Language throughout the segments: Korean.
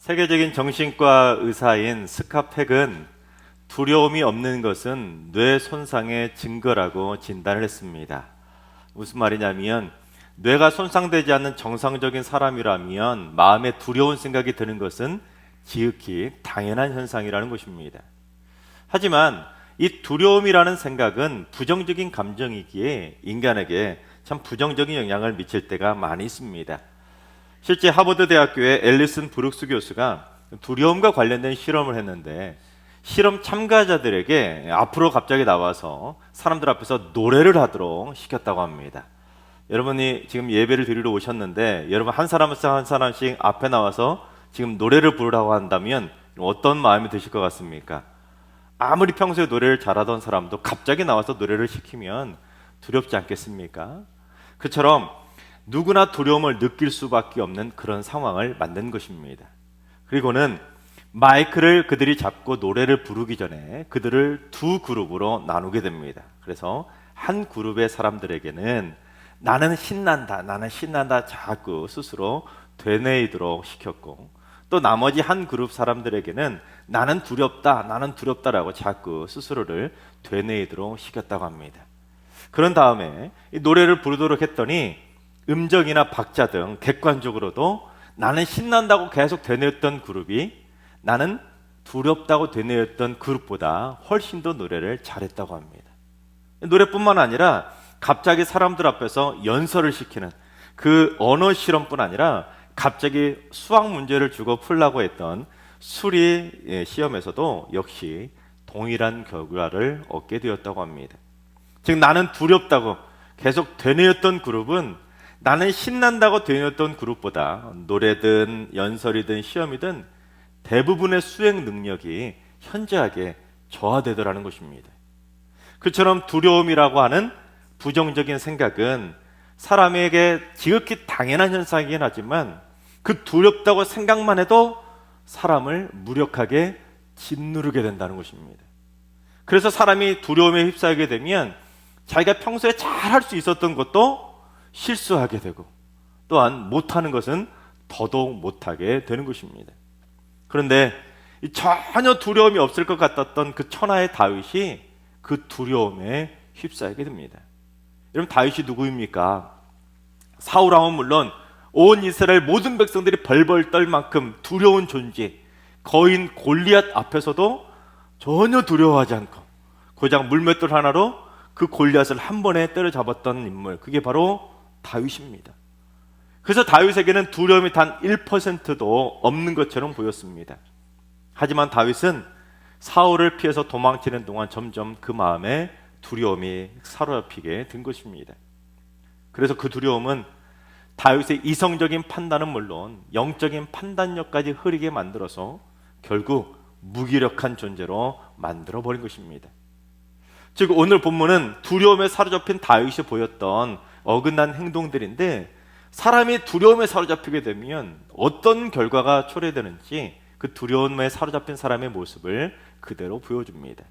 세계적인 정신과 의사인 스카펙은 두려움이 없는 것은 뇌 손상의 증거라고 진단을 했습니다. 무슨 말이냐면 뇌가 손상되지 않는 정상적인 사람이라면 마음에 두려운 생각이 드는 것은 지극히 당연한 현상이라는 것입니다. 하지만 이 두려움이라는 생각은 부정적인 감정이기에 인간에게 참 부정적인 영향을 미칠 때가 많이 있습니다. 실제 하버드 대학교의 앨리슨 브룩스 교수가 두려움과 관련된 실험을 했는데 실험 참가자들에게 앞으로 갑자기 나와서 사람들 앞에서 노래를 하도록 시켰다고 합니다. 여러분이 지금 예배를 드리러 오셨는데 여러분 한 사람씩 앞에 나와서 지금 노래를 부르라고 한다면 어떤 마음이 드실 것 같습니까? 아무리 평소에 노래를 잘하던 사람도 갑자기 나와서 노래를 시키면 두렵지 않겠습니까? 그처럼 누구나 두려움을 느낄 수밖에 없는 그런 상황을 만든 것입니다. 그리고는 마이크를 그들이 잡고 노래를 부르기 전에 그들을 두 그룹으로 나누게 됩니다. 그래서 한 그룹의 사람들에게는 나는 신난다 자꾸 스스로 되뇌이도록 시켰고, 또 나머지 한 그룹 사람들에게는 나는 두렵다라고 자꾸 스스로를 되뇌이도록 시켰다고 합니다. 그런 다음에 이 노래를 부르도록 했더니 음정이나 박자 등 객관적으로도 나는 신난다고 계속 되뇌었던 그룹이 나는 두렵다고 되뇌었던 그룹보다 훨씬 더 노래를 잘했다고 합니다. 노래뿐만 아니라 갑자기 사람들 앞에서 연설을 시키는 그 언어 실험뿐 아니라 갑자기 수학 문제를 주고 풀라고 했던 수리 시험에서도 역시 동일한 결과를 얻게 되었다고 합니다. 즉 나는 두렵다고 계속 되뇌었던 그룹은 나는 신난다고 되뇌었던 그룹보다 노래든 연설이든 시험이든 대부분의 수행 능력이 현저하게 저하되더라는 것입니다. 그처럼 두려움이라고 하는 부정적인 생각은 사람에게 지극히 당연한 현상이긴 하지만 그 두렵다고 생각만 해도 사람을 무력하게 짓누르게 된다는 것입니다. 그래서 사람이 두려움에 휩싸이게 되면 자기가 평소에 잘할 수 있었던 것도 실수하게 되고 또한 못하는 것은 더더욱 못하게 되는 것입니다. 그런데 전혀 두려움이 없을 것 같았던 그 천하의 다윗이 그 두려움에 휩싸이게 됩니다. 여러분 다윗이 누구입니까? 사울왕은 물론 온 이스라엘 모든 백성들이 벌벌 떨 만큼 두려운 존재, 거인 골리앗 앞에서도 전혀 두려워하지 않고 고작 물맷돌 하나로 그 골리앗을 한 번에 때려잡았던 인물, 그게 바로 다윗입니다. 그래서 다윗에게는 두려움이 단 1%도 없는 것처럼 보였습니다. 하지만 다윗은 사울을 피해서 도망치는 동안 점점 그 마음에 두려움이 사로잡히게 된 것입니다. 그래서 그 두려움은 다윗의 이성적인 판단은 물론 영적인 판단력까지 흐리게 만들어서 결국 무기력한 존재로 만들어버린 것입니다. 즉 오늘 본문은 두려움에 사로잡힌 다윗이 보였던 어긋난 행동들인데 사람이 두려움에 사로잡히게 되면 어떤 결과가 초래되는지 그 두려움에 사로잡힌 사람의 모습을 그대로 보여줍니다.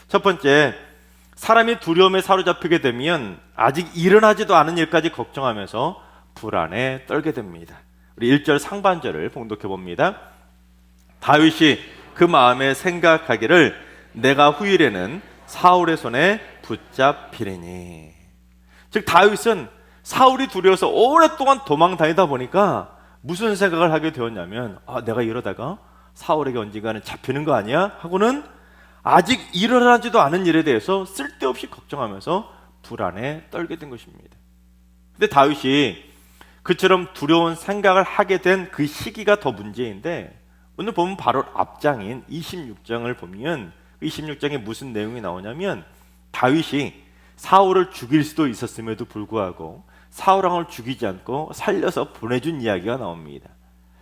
첫 번째, 사람이 두려움에 사로잡히게 되면 아직 일어나지도 않은 일까지 걱정하면서 불안에 떨게 됩니다. 우리 1절 상반절을 봉독해 봅니다. 다윗이 그 마음에 생각하기를 내가 후일에는 사울의 손에 붙잡히리니. 즉 다윗은 사울이 두려워서 오랫동안 도망 다니다 보니까 무슨 생각을 하게 되었냐면 내가 이러다가 사울에게 언젠가는 잡히는 거 아니야? 하고는 아직 일어나지도 않은 일에 대해서 쓸데없이 걱정하면서 불안에 떨게 된 것입니다. 근데 다윗이 그처럼 두려운 생각을 하게 된 그 시기가 더 문제인데 오늘 보면 바로 앞장인 26장을 보면 26장에 무슨 내용이 나오냐면 다윗이 사울을 죽일 수도 있었음에도 불구하고 사울왕을 죽이지 않고 살려서 보내준 이야기가 나옵니다.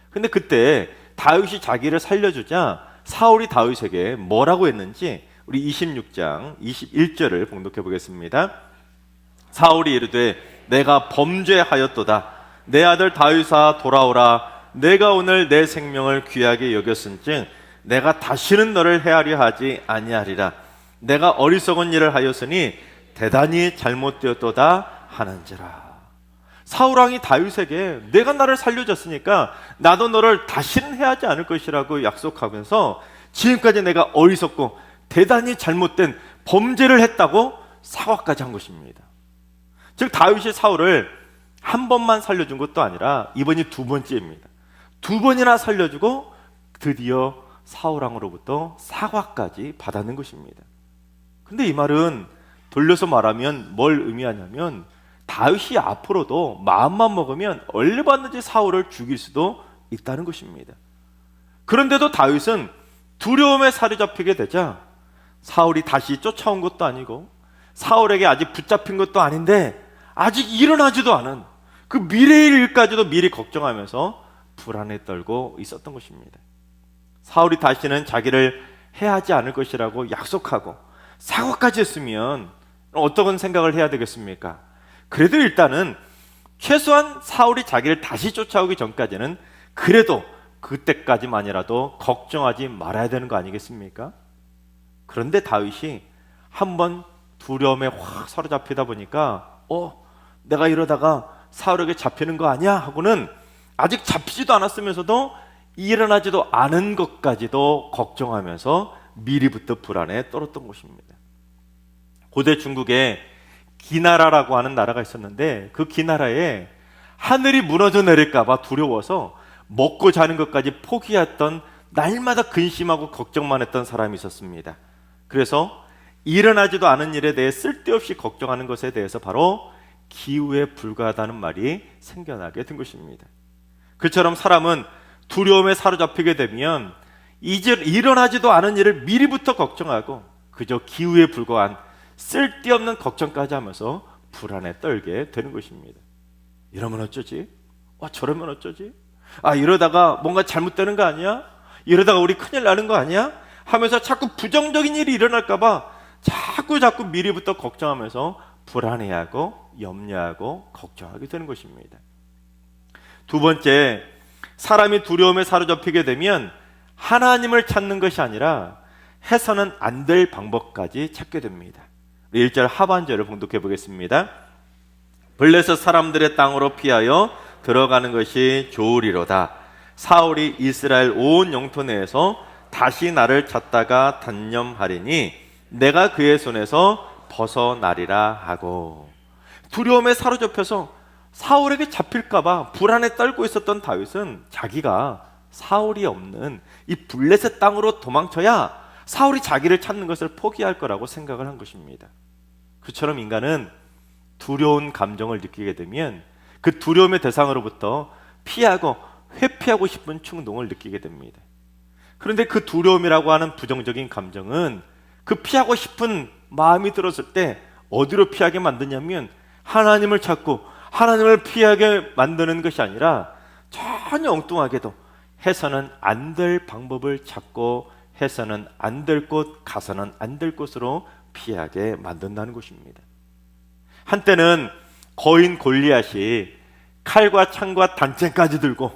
근데 그때 다윗이 자기를 살려주자 사울이 다윗에게 뭐라고 했는지 우리 26장 21절을 봉독해 보겠습니다. 사울이 이르되 내가 범죄하였도다. 내 아들 다윗아 돌아오라. 내가 오늘 내 생명을 귀하게 여겼은즉 내가 다시는 너를 해하려 하지 아니하리라. 내가 어리석은 일을 하였으니 대단히 잘못되었도다 하는지라. 사울 왕이 다윗에게 내가 나를 살려줬으니까 나도 너를 다시는 해하지 않을 것이라고 약속하면서 지금까지 내가 어리석고 대단히 잘못된 범죄를 했다고 사과까지 한 것입니다. 즉 다윗이 사울을 한 번만 살려준 것도 아니라 이번이 두 번째입니다. 두 번이나 살려주고 드디어 사울 왕으로부터 사과까지 받았는 것입니다. 근데 이 말은 돌려서 말하면 뭘 의미하냐면 다윗이 앞으로도 마음만 먹으면 얼마든지 사울을 죽일 수도 있다는 것입니다. 그런데도 다윗은 두려움에 사로잡히게 되자 사울이 다시 쫓아온 것도 아니고 사울에게 아직 붙잡힌 것도 아닌데 아직 일어나지도 않은 그 미래의 일까지도 미리 걱정하면서 불안에 떨고 있었던 것입니다. 사울이 다시는 자기를 해하지 않을 것이라고 약속하고 사과까지 했으면 어떤 생각을 해야 되겠습니까? 그래도 일단은 최소한 사울이 자기를 다시 쫓아오기 전까지는 그래도 그때까지만이라도 걱정하지 말아야 되는 거 아니겠습니까? 그런데 다윗이 한번 두려움에 확 사로잡히다 보니까 내가 이러다가 사울에게 잡히는 거 아니야? 하고는 아직 잡히지도 않았으면서도 일어나지도 않은 것까지도 걱정하면서 미리부터 불안에 떨었던 것입니다. 고대 중국에 기나라라고 하는 나라가 있었는데 그 기나라에 하늘이 무너져 내릴까 봐 두려워서 먹고 자는 것까지 포기했던, 날마다 근심하고 걱정만 했던 사람이 있었습니다. 그래서 일어나지도 않은 일에 대해 쓸데없이 걱정하는 것에 대해서 바로 기우에 불과하다는 말이 생겨나게 된 것입니다. 그처럼 사람은 두려움에 사로잡히게 되면 이제 일어나지도 않은 일을 미리부터 걱정하고 그저 기우에 불과한 쓸데없는 걱정까지 하면서 불안에 떨게 되는 것입니다. 이러면 어쩌지? 저러면 어쩌지? 이러다가 뭔가 잘못되는 거 아니야? 이러다가 우리 큰일 나는 거 아니야? 하면서 자꾸 부정적인 일이 일어날까 봐 자꾸 미리부터 걱정하면서 불안해하고 염려하고 걱정하게 되는 것입니다. 두 번째, 사람이 두려움에 사로잡히게 되면 하나님을 찾는 것이 아니라 해서는 안 될 방법까지 찾게 됩니다. 1절 하반절을 봉독해 보겠습니다. 블레셋 사람들의 땅으로 피하여 들어가는 것이 좋으리로다. 사울이 이스라엘 온 영토 내에서 다시 나를 찾다가 단념하리니 내가 그의 손에서 벗어나리라 하고. 두려움에 사로잡혀서 사울에게 잡힐까봐 불안에 떨고 있었던 다윗은 자기가 사울이 없는 이 블레셋 땅으로 도망쳐야 사울이 자기를 찾는 것을 포기할 거라고 생각을 한 것입니다. 그처럼 인간은 두려운 감정을 느끼게 되면 그 두려움의 대상으로부터 피하고 회피하고 싶은 충동을 느끼게 됩니다. 그런데 그 두려움이라고 하는 부정적인 감정은 그 피하고 싶은 마음이 들었을 때 어디로 피하게 만드냐면 하나님을 찾고 하나님을 피하게 만드는 것이 아니라 전혀 엉뚱하게도 해서는 안 될 방법을 찾고 해서는 안 될 곳, 가서는 안 될 곳으로 피하게 만든다는 것입니다. 한때는 거인 골리앗이 칼과 창과 단창까지 들고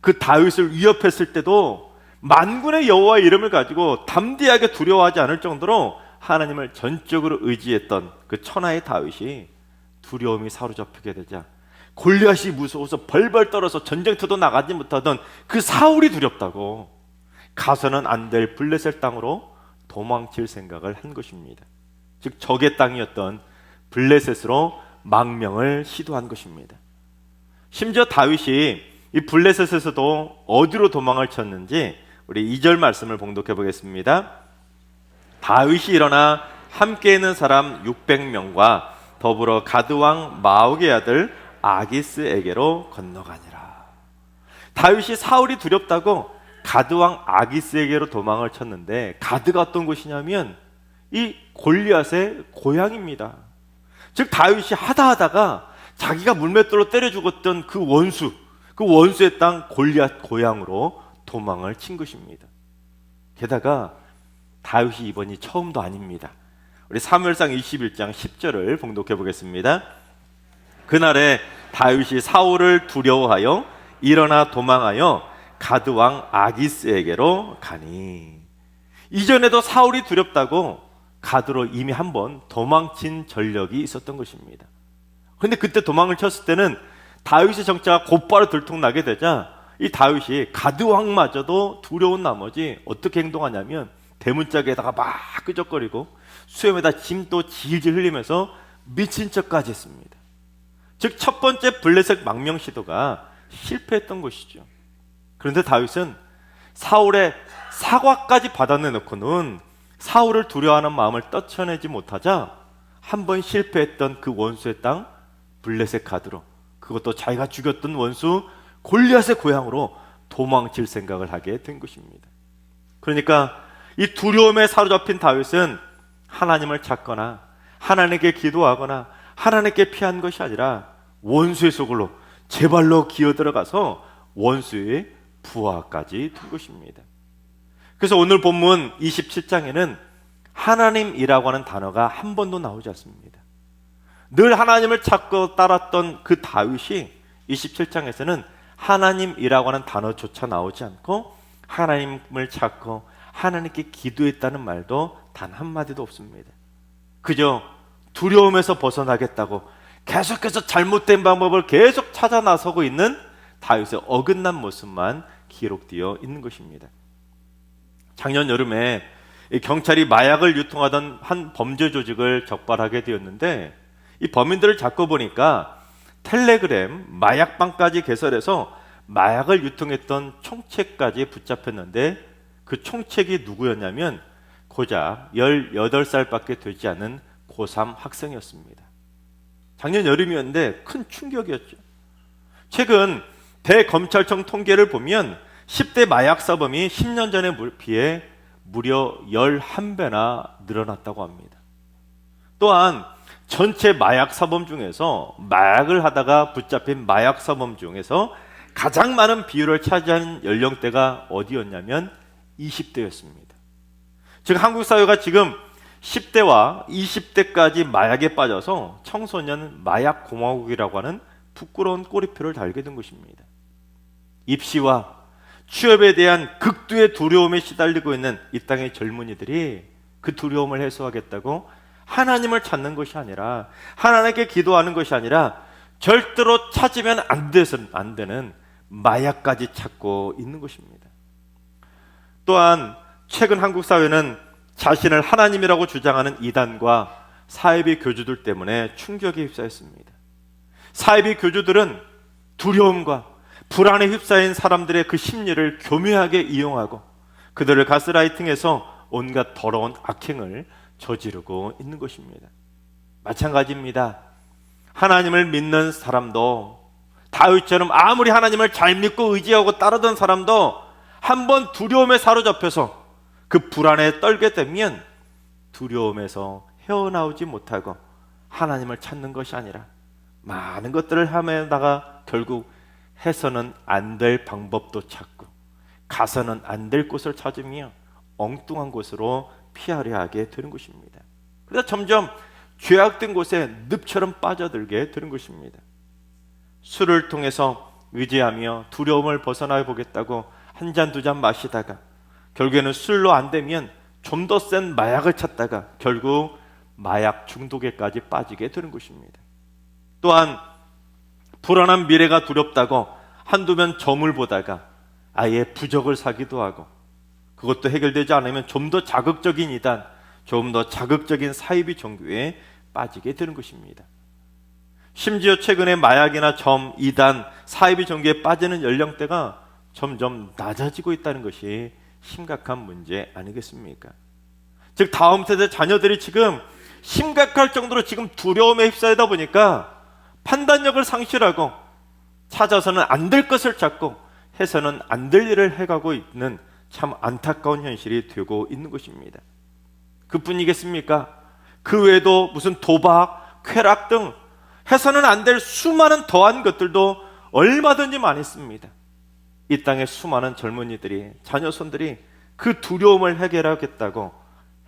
그 다윗을 위협했을 때도 만군의 여호와의 이름을 가지고 담대하게 두려워하지 않을 정도로 하나님을 전적으로 의지했던 그 천하의 다윗이 두려움이 사로잡히게 되자 골리앗이 무서워서 벌벌 떨어서 전쟁터도 나가지 못하던 그 사울이 두렵다고 가서는 안 될 블레셋 땅으로 도망칠 생각을 한 것입니다. 즉 적의 땅이었던 블레셋으로 망명을 시도한 것입니다. 심지어 다윗이 이 블레셋에서도 어디로 도망을 쳤는지 우리 2절 말씀을 봉독해 보겠습니다. 다윗이 일어나 함께 있는 사람 600명과 더불어 가드왕 마옥의 아들 아기스에게로 건너가니라. 다윗이 사울이 두렵다고 가드왕 아기스에게로 도망을 쳤는데 가드가 어떤 곳이냐면 이 골리앗의 고향입니다. 즉 다윗이 하다가 자기가 물맷돌로 때려 죽었던 그 원수의 땅 골리앗 고향으로 도망을 친 것입니다. 게다가 다윗이 이번이 처음도 아닙니다. 우리 사무엘상 21장 10절을 봉독해 보겠습니다. 그날에 다윗이 사울을 두려워하여 일어나 도망하여 가드왕 아기스에게로 가니. 이전에도 사울이 두렵다고 가드로 이미 한번 도망친 전력이 있었던 것입니다. 그런데 그때 도망을 쳤을 때는 다윗의 정체가 곧바로 들통나게 되자 이 다윗이 가드왕마저도 두려운 나머지 어떻게 행동하냐면 대문짝에다가 막 끄적거리고 수염에다 짐도 질질 흘리면서 미친 척까지 했습니다. 즉 첫 번째 블레셋 망명 시도가 실패했던 것이죠. 그런데 다윗은 사울의 사과까지 받아내놓고는 사울을 두려워하는 마음을 떨쳐내지 못하자 한 번 실패했던 그 원수의 땅 블레셋 가드로, 그것도 자기가 죽였던 원수 골리앗의 고향으로 도망칠 생각을 하게 된 것입니다. 그러니까 이 두려움에 사로잡힌 다윗은 하나님을 찾거나 하나님께 기도하거나 하나님께 피한 것이 아니라 원수의 속으로 제 발로 기어들어가서 원수의 부하까지 된 것입니다. 그래서 오늘 본문 27장에는 하나님이라고 하는 단어가 한 번도 나오지 않습니다. 늘 하나님을 찾고 따랐던 그 다윗이 27장에서는 하나님이라고 하는 단어조차 나오지 않고 하나님을 찾고 하나님께 기도했다는 말도 단 한마디도 없습니다. 그저 두려움에서 벗어나겠다고 계속해서 잘못된 방법을 계속 찾아 나서고 있는 다윗의 어긋난 모습만 기록되어 있는 것입니다. 작년 여름에 경찰이 마약을 유통하던 한 범죄 조직을 적발하게 되었는데 이 범인들을 잡고 보니까 텔레그램 마약방까지 개설해서 마약을 유통했던 총책까지 붙잡혔는데 그 총책이 누구였냐면 고작 18살밖에 되지 않은 고3 학생이었습니다. 작년 여름이었는데 큰 충격이었죠. 최근 대검찰청 통계를 보면 10대 마약 사범이 10년 전에 비해 무려 11배나 늘어났다고 합니다. 또한 전체 마약 사범 중에서 마약을 하다가 붙잡힌 마약 사범 중에서 가장 많은 비율을 차지하는 연령대가 어디였냐면 20대였습니다. 즉 한국 사회가 지금 10대와 20대까지 마약에 빠져서 청소년 마약 공화국이라고 하는 부끄러운 꼬리표를 달게 된 것입니다. 입시와 취업에 대한 극도의 두려움에 시달리고 있는 이 땅의 젊은이들이 그 두려움을 해소하겠다고 하나님을 찾는 것이 아니라, 하나님께 기도하는 것이 아니라 절대로 찾으면 안 되는 마약까지 찾고 있는 것입니다. 또한 최근 한국 사회는 자신을 하나님이라고 주장하는 이단과 사이비 교주들 때문에 충격에 휩싸였습니다. 사이비 교주들은 두려움과 불안에 휩싸인 사람들의 그 심리를 교묘하게 이용하고 그들을 가스라이팅해서 온갖 더러운 악행을 저지르고 있는 것입니다. 마찬가지입니다. 하나님을 믿는 사람도, 다윗처럼 아무리 하나님을 잘 믿고 의지하고 따르던 사람도 한번 두려움에 사로잡혀서 그 불안에 떨게 되면 두려움에서 헤어나오지 못하고 하나님을 찾는 것이 아니라 많은 것들을 헤매다가 결국 해서는 안 될 방법도 찾고 가서는 안 될 곳을 찾으며 엉뚱한 곳으로 피하려 하게 되는 것입니다. 그래서 점점 죄악된 곳에 늪처럼 빠져들게 되는 것입니다. 술을 통해서 의지하며 두려움을 벗어나 보겠다고 한 잔 두 잔 마시다가 결국에는 술로 안 되면 좀 더 센 마약을 찾다가 결국 마약 중독에까지 빠지게 되는 것입니다. 또한 불안한 미래가 두렵다고 한두 번 점을 보다가 아예 부적을 사기도 하고, 그것도 해결되지 않으면 좀 더 자극적인 이단, 좀 더 자극적인 사이비 종교에 빠지게 되는 것입니다. 심지어 최근에 마약이나 점, 이단, 사이비 종교에 빠지는 연령대가 점점 낮아지고 있다는 것이 심각한 문제 아니겠습니까? 즉 다음 세대 자녀들이 지금 심각할 정도로 지금 두려움에 휩싸이다 보니까 판단력을 상실하고 찾아서는 안 될 것을 찾고 해서는 안 될 일을 해가고 있는 참 안타까운 현실이 되고 있는 것입니다. 그뿐이겠습니까? 그 외에도 무슨 도박, 쾌락 등 해서는 안 될 수많은 더한 것들도 얼마든지 많이 있습니다. 이 땅의 수많은 젊은이들이, 자녀손들이 그 두려움을 해결하겠다고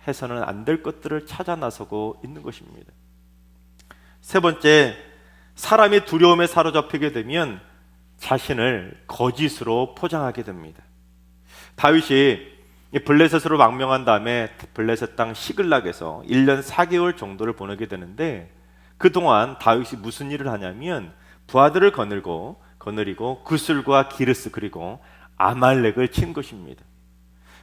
해서는 안 될 것들을 찾아 나서고 있는 것입니다. 세 번째, 사람이 두려움에 사로잡히게 되면 자신을 거짓으로 포장하게 됩니다. 다윗이 블레셋으로 망명한 다음에 블레셋 땅 시글락에서 1년 4개월 정도를 보내게 되는데 그동안 다윗이 무슨 일을 하냐면 부하들을 거느리고 구슬과 기르스 그리고 아말렉을 친 것입니다.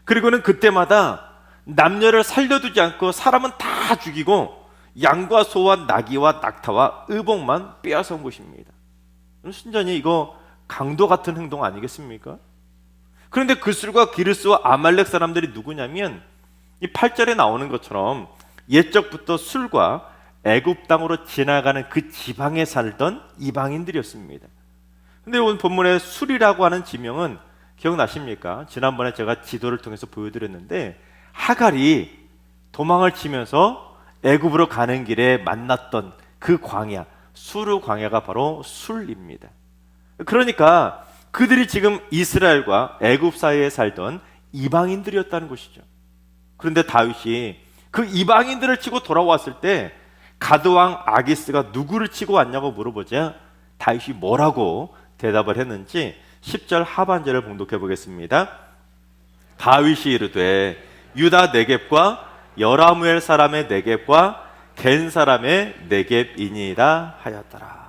그리고는 그때마다 남녀를 살려두지 않고 사람은 다 죽이고 양과 소와 나귀와 낙타와 의복만 빼앗아온 것입니다. 순전히 이거 강도 같은 행동 아니겠습니까? 그런데 구슬과 기르스와 아말렉 사람들이 누구냐면 이 8절에 나오는 것처럼 옛적부터 술과 애굽 땅으로 지나가는 그 지방에 살던 이방인들이었습니다. 근데 오늘 본문의 술이라고 하는 지명은 기억나십니까? 지난번에 제가 지도를 통해서 보여드렸는데 하갈이 도망을 치면서 애굽으로 가는 길에 만났던 그 광야, 수르 광야가 바로 술입니다. 그러니까 그들이 지금 이스라엘과 애굽 사이에 살던 이방인들이었다는 것이죠. 그런데 다윗이 그 이방인들을 치고 돌아왔을 때 가드왕 아기스가 누구를 치고 왔냐고 물어보자 다윗이 뭐라고 대답을 했는지 10절 하반절을 봉독해 보겠습니다. 다윗이 이르되 유다 네겝과 여라무엘 사람의 네겝과 겐 사람의 네겝이니이다 하였더라.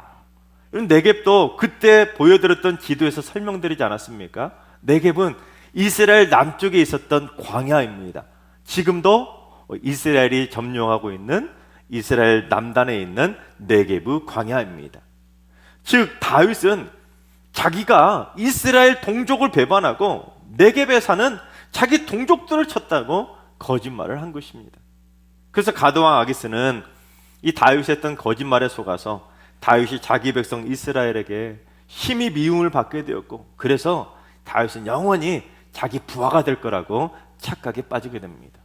네겝도 그때 보여드렸던 지도에서 설명드리지 않았습니까? 네겝은 이스라엘 남쪽에 있었던 광야입니다. 지금도 이스라엘이 점령하고 있는 이스라엘 남단에 있는 네겝의 광야입니다. 즉 다윗은 자기가 이스라엘 동족을 배반하고 네겝에 사는 자기 동족들을 쳤다고 거짓말을 한 것입니다. 그래서 가드왕 아기스는 이 다윗이 했던 거짓말에 속아서 다윗이 자기 백성 이스라엘에게 심히 미움을 받게 되었고, 그래서 다윗은 영원히 자기 부하가 될 거라고 착각에 빠지게 됩니다.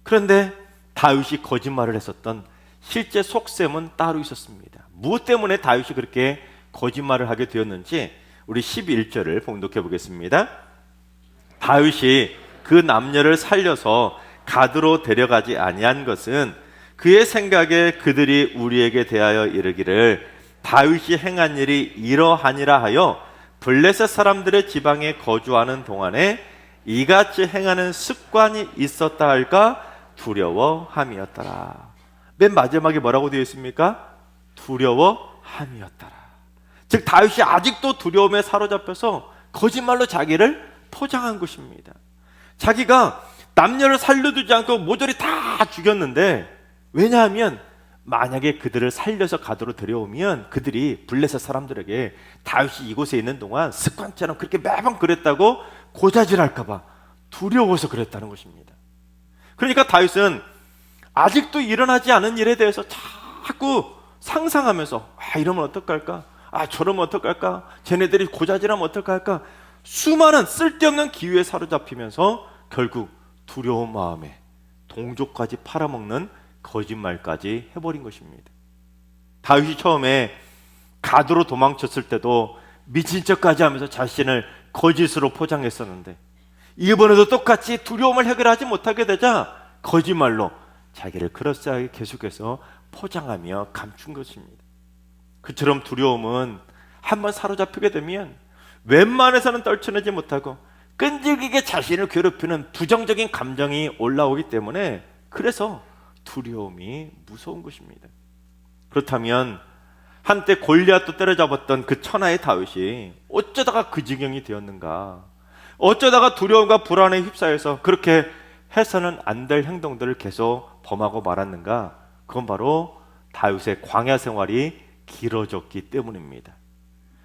그런데 다윗이 거짓말을 했었던 실제 속셈은 따로 있었습니다. 무엇 때문에 다윗이 그렇게 거짓말을 하게 되었는지 우리 11절을 봉독해 보겠습니다. 다윗이 그 남녀를 살려서 가드로 데려가지 아니한 것은 그의 생각에 그들이 우리에게 대하여 이르기를 다윗이 행한 일이 이러하니라 하여 블레셋 사람들의 지방에 거주하는 동안에 이같이 행하는 습관이 있었다 할까 두려워함이었더라. 맨 마지막에 뭐라고 되어 있습니까? 두려워함이었더라. 즉 다윗이 아직도 두려움에 사로잡혀서 거짓말로 자기를 포장한 것입니다. 자기가 남녀를 살려두지 않고 모조리 다 죽였는데, 왜냐하면 만약에 그들을 살려서 가드로 데려오면 그들이 블레셋 사람들에게 다윗이 이곳에 있는 동안 습관처럼 그렇게 매번 그랬다고 고자질할까 봐 두려워서 그랬다는 것입니다. 그러니까 다윗은 아직도 일어나지 않은 일에 대해서 자꾸 상상하면서 이러면 어떡할까? 저러면 어떡할까? 쟤네들이 고자질하면 어떡할까? 수많은 쓸데없는 기회에 사로잡히면서 결국 두려운 마음에 동족까지 팔아먹는 거짓말까지 해버린 것입니다. 다윗이 처음에 가드로 도망쳤을 때도 미친 척까지 하면서 자신을 거짓으로 포장했었는데, 이번에도 똑같이 두려움을 해결하지 못하게 되자 거짓말로 자기를 그럴싸하게 계속해서 포장하며 감춘 것입니다. 그처럼 두려움은 한번 사로잡히게 되면 웬만해서는 떨쳐내지 못하고 끈질기게 자신을 괴롭히는 부정적인 감정이 올라오기 때문에, 그래서 두려움이 무서운 것입니다. 그렇다면 한때 골리앗도 때려잡았던 그 천하의 다윗이 어쩌다가 그 지경이 되었는가? 어쩌다가 두려움과 불안에 휩싸여서 그렇게 해서는 안 될 행동들을 계속 범하고 말았는가? 그건 바로 다윗의 광야 생활이 길어졌기 때문입니다.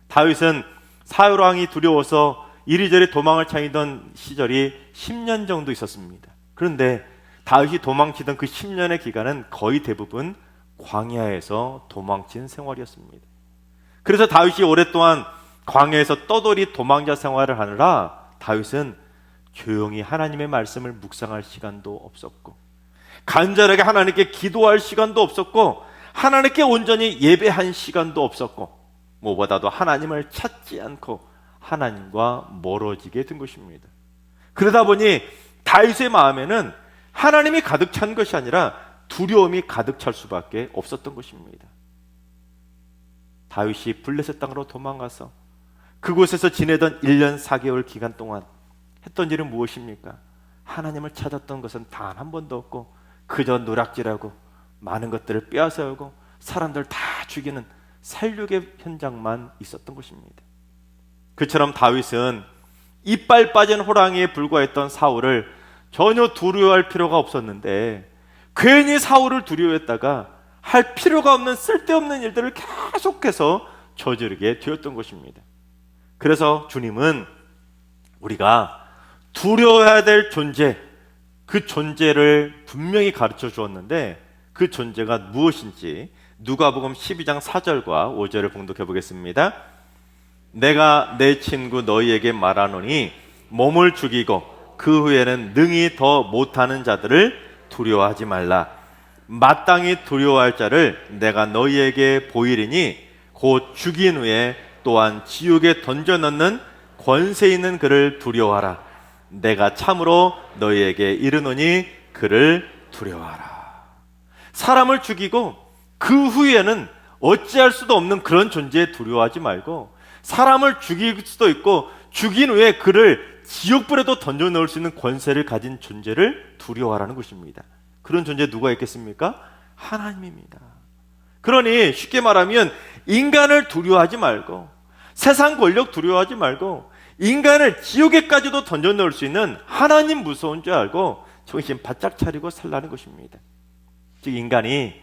다윗은 사울 왕이 두려워서 이리저리 도망을 차이던 시절이 10년 정도 있었습니다. 그런데 다윗이 도망치던 그 10년의 기간은 거의 대부분 광야에서 도망친 생활이었습니다. 그래서 다윗이 오랫동안 광야에서 떠돌이 도망자 생활을 하느라 다윗은 조용히 하나님의 말씀을 묵상할 시간도 없었고, 간절하게 하나님께 기도할 시간도 없었고, 하나님께 온전히 예배한 시간도 없었고, 무엇보다도 하나님을 찾지 않고 하나님과 멀어지게 된 것입니다. 그러다 보니 다윗의 마음에는 하나님이 가득 찬 것이 아니라 두려움이 가득 찰 수밖에 없었던 것입니다. 다윗이 블레셋 땅으로 도망가서 그곳에서 지내던 1년 4개월 기간 동안 했던 일은 무엇입니까? 하나님을 찾았던 것은 단 한 번도 없고 그저 누락질하고 많은 것들을 빼앗아오고 사람들 다 죽이는 살육의 현장만 있었던 것입니다. 그처럼 다윗은 이빨 빠진 호랑이에 불과했던 사울을 전혀 두려워할 필요가 없었는데 괜히 사울을 두려워했다가 할 필요가 없는 쓸데없는 일들을 계속해서 저지르게 되었던 것입니다. 그래서 주님은 우리가 두려워해야 될 존재, 그 존재를 분명히 가르쳐 주었는데 그 존재가 무엇인지 누가복음 12장 4절과 5절을 봉독해 보겠습니다. 내가 내 친구 너희에게 말하노니 몸을 죽이고 그 후에는 능히 더 못하는 자들을 두려워하지 말라. 마땅히 두려워할 자를 내가 너희에게 보이리니 곧 죽인 후에 또한 지옥에 던져 넣는 권세 있는 그를 두려워하라. 내가 참으로 너희에게 이르노니 그를 두려워하라. 사람을 죽이고 그 후에는 어찌할 수도 없는 그런 존재에 두려워하지 말고 사람을 죽일 수도 있고 죽인 후에 그를 지옥불에도 던져 넣을 수 있는 권세를 가진 존재를 두려워하라는 것입니다. 그런 존재 누가 있겠습니까? 하나님입니다. 그러니 쉽게 말하면 인간을 두려워하지 말고 세상 권력 두려워하지 말고 인간을 지옥에까지도 던져 넣을 수 있는 하나님 무서운 줄 알고 정신 바짝 차리고 살라는 것입니다. 즉 인간이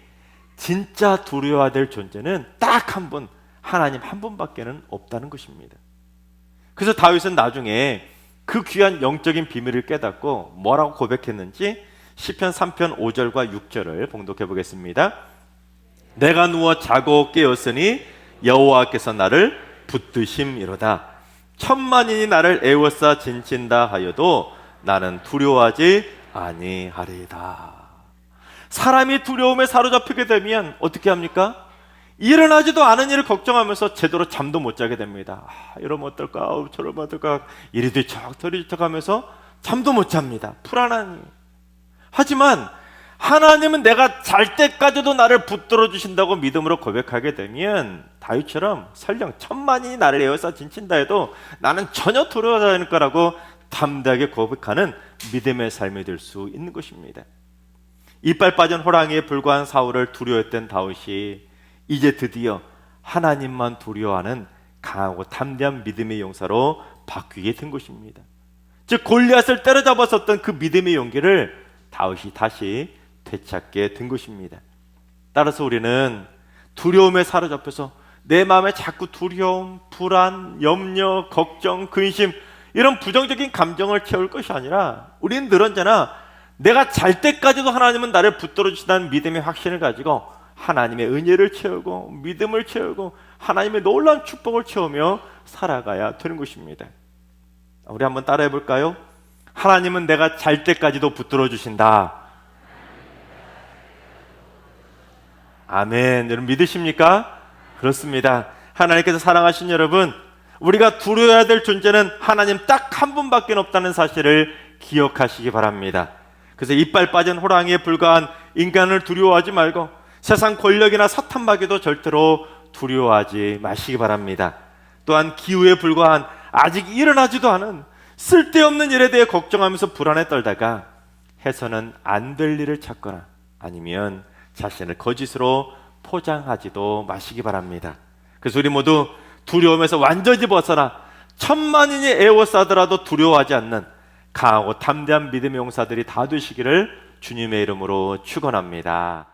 진짜 두려워해야 될 존재는 딱 한 분, 하나님 한 분밖에는 없다는 것입니다. 그래서 다윗은 나중에 그 귀한 영적인 비밀을 깨닫고 뭐라고 고백했는지 시편 3편 5절과 6절을 봉독해 보겠습니다. 내가 누워 자고 깨었으니 여호와께서 나를 붙드심이로다. 천만인이 나를 애워싸 진친다 하여도 나는 두려워하지 아니하리이다. 사람이 두려움에 사로잡히게 되면 어떻게 합니까? 일어나지도 않은 일을 걱정하면서 제대로 잠도 못 자게 됩니다. 이러면 어떨까? 저러면 어떨까? 이리 뒤척 저리 뒤척 하면서 잠도 못 잡니다. 불안하니. 하지만 하나님은 내가 잘 때까지도 나를 붙들어 주신다고 믿음으로 고백하게 되면 다윗처럼 설령 천만인이 나를 에워싸 진친다 해도 나는 전혀 두려워하지 않을 거라고 담대하게 고백하는 믿음의 삶이 될 수 있는 것입니다. 이빨 빠진 호랑이에 불과한 사울을 두려워했던 다윗이 이제 드디어 하나님만 두려워하는 강하고 담대한 믿음의 용사로 바뀌게 된 것입니다. 즉 골리앗을 때려잡았었던 그 믿음의 용기를 다윗이 다시 되찾게 된 것입니다. 따라서 우리는 두려움에 사로잡혀서 내 마음에 자꾸 두려움, 불안, 염려, 걱정, 근심 이런 부정적인 감정을 채울 것이 아니라 우리는 늘 언제나 내가 잘 때까지도 하나님은 나를 붙들어 주신다는 믿음의 확신을 가지고 하나님의 은혜를 채우고 믿음을 채우고 하나님의 놀라운 축복을 채우며 살아가야 되는 것입니다. 우리 한번 따라해 볼까요? 하나님은 내가 잘 때까지도 붙들어 주신다. 아멘. 여러분 믿으십니까? 그렇습니다. 하나님께서 사랑하신 여러분, 우리가 두려워해야 될 존재는 하나님 딱 한 분밖에 없다는 사실을 기억하시기 바랍니다. 그래서 이빨 빠진 호랑이에 불과한 인간을 두려워하지 말고 세상 권력이나 사탄마귀도 절대로 두려워하지 마시기 바랍니다. 또한 기후에 불과한 아직 일어나지도 않은 쓸데없는 일에 대해 걱정하면서 불안에 떨다가 해서는 안 될 일을 찾거나 아니면 자신을 거짓으로 포장하지도 마시기 바랍니다. 그래서 우리 모두 두려움에서 완전히 벗어나 천만인이 애워싸더라도 두려워하지 않는 강하고 담대한 믿음의 용사들이 다 되시기를 주님의 이름으로 축원합니다.